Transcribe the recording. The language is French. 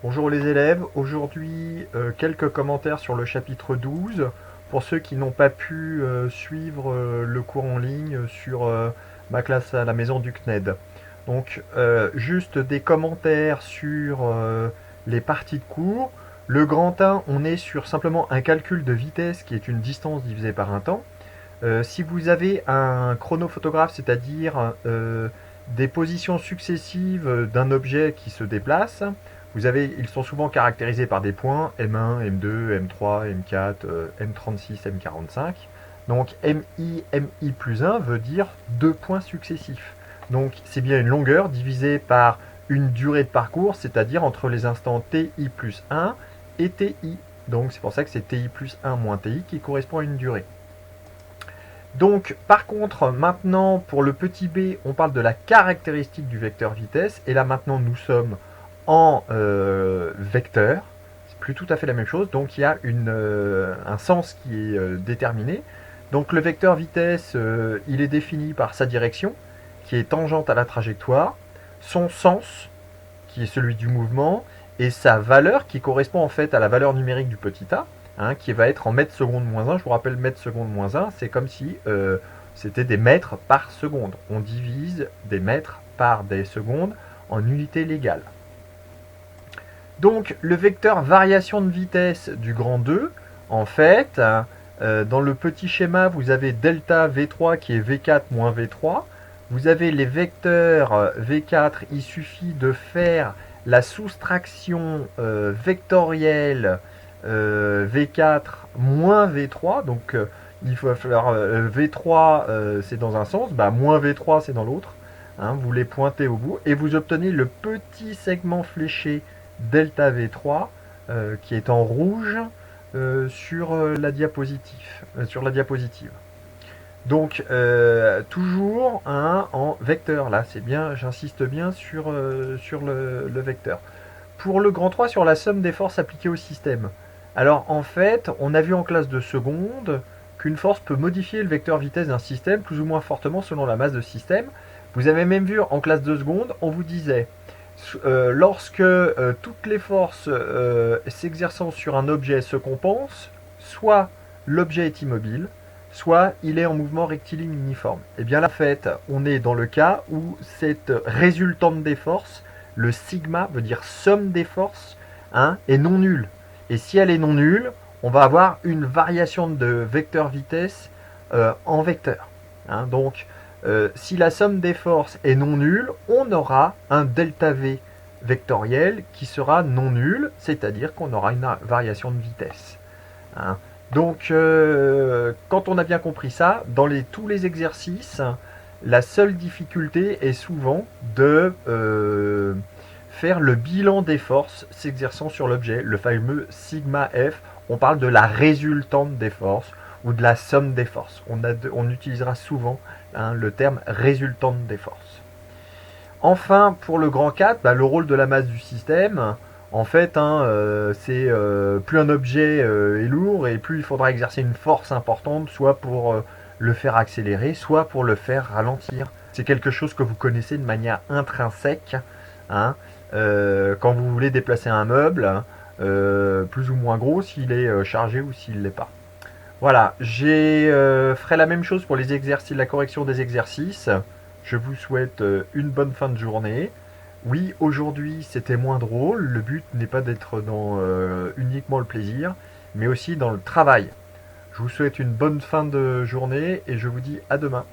Bonjour les élèves, aujourd'hui quelques commentaires sur le chapitre 12 pour ceux qui n'ont pas pu suivre le cours en ligne sur ma classe à la maison du CNED. Donc juste des commentaires sur les parties de cours. Le grand 1, on est sur simplement un calcul de vitesse qui est une distance divisée par un temps. Si vous avez un chronophotographe, c'est-à-dire des positions successives d'un objet qui se déplace, ils sont souvent caractérisés par des points M1, M2, M3, M4, M36, M45. Donc MI, MI plus 1 veut dire deux points successifs. Donc c'est bien une longueur divisée par une durée de parcours, c'est-à-dire entre les instants TI plus 1 et TI. Donc c'est pour ça que c'est TI plus 1 moins TI qui correspond à une durée. Donc, par contre, maintenant, pour le petit b, on parle de la caractéristique du vecteur vitesse. Et là, maintenant, nous sommes en vecteur. C'est plus tout à fait la même chose. Donc, il y a un sens qui est déterminé. Donc, le vecteur vitesse, il est défini par sa direction, qui est tangente à la trajectoire, son sens, qui est celui du mouvement, et sa valeur, qui correspond en fait à la valeur numérique du petit a. Qui va être en mètres secondes moins 1. Je vous rappelle, mètres secondes moins 1, c'est comme si c'était des mètres par seconde. On divise des mètres par des secondes en unités légales. Donc, le vecteur variation de vitesse du grand 2, en fait, dans le petit schéma, vous avez delta V3 qui est V4 moins V3. Vous avez les vecteurs V4, il suffit de faire la soustraction vectorielle V4 moins V3, donc il faut faire V3 c'est dans un sens, moins V3 c'est dans l'autre, vous les pointez au bout et vous obtenez le petit segment fléché delta V3 qui est en rouge sur la diapositive. Donc toujours en vecteur, là c'est bien, j'insiste bien sur le vecteur. Pour le grand 3, sur la somme des forces appliquées au système. Alors en fait, on a vu en classe de seconde qu'une force peut modifier le vecteur vitesse d'un système plus ou moins fortement selon la masse de système. Vous avez même vu en classe de seconde, on vous disait, lorsque toutes les forces s'exerçant sur un objet se compensent, soit l'objet est immobile, soit il est en mouvement rectiligne uniforme. Et bien là, en fait, on est dans le cas où cette résultante des forces, le sigma veut dire somme des forces, est non nulle. Et si elle est non nulle, on va avoir une variation de vecteur vitesse en vecteur. Donc, si la somme des forces est non nulle, on aura un delta V vectoriel qui sera non nul, c'est-à-dire qu'on aura une variation de vitesse. Donc, quand on a bien compris ça, dans tous les exercices, la seule difficulté est souvent de faire le bilan des forces s'exerçant sur l'objet, le fameux sigma F. On parle de la résultante des forces ou de la somme des forces. On utilisera souvent le terme résultante des forces. Enfin, pour le grand 4, le rôle de la masse du système, en fait, c'est plus un objet est lourd et plus il faudra exercer une force importante, soit pour le faire accélérer, soit pour le faire ralentir. C'est quelque chose que vous connaissez de manière intrinsèque. Quand vous voulez déplacer un meuble, plus ou moins gros, s'il est chargé ou s'il ne l'est pas. Voilà, ferai la même chose pour les exercices, la correction des exercices. Je vous souhaite une bonne fin de journée. Oui, aujourd'hui c'était moins drôle. Le but n'est pas d'être dans uniquement le plaisir, mais aussi dans le travail. Je vous souhaite une bonne fin de journée et je vous dis à demain.